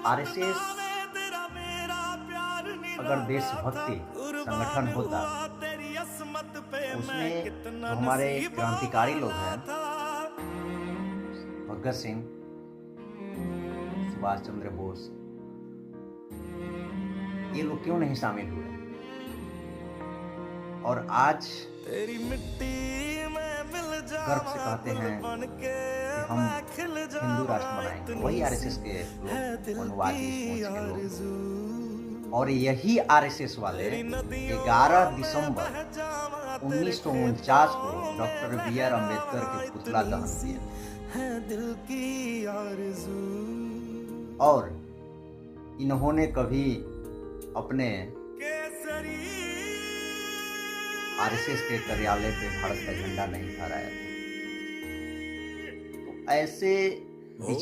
RSS अगर देशभक्ति संगठन होता तो उसमें जो हमारे क्रांतिकारी लोग हैं, भगत सिंह, सुभाष चंद्र बोस, ये लोग क्यों नहीं शामिल हुए? और आज गर्व से कहते हैं कि हम हिंदू राष्ट्र बनाएंगे, वही आरएसएस के लोग, वनवादी सोच के लोग। और यही आरएसएस वाले 11 दिसंबर 1949 को डॉक्टर बी.आर. अम्बेडकर के पुतला दहन किए और इन्होंने कभी अपने आरएसएस के कार्यालय पे भारत का झंडा नहीं फहराया था। तो ऐसे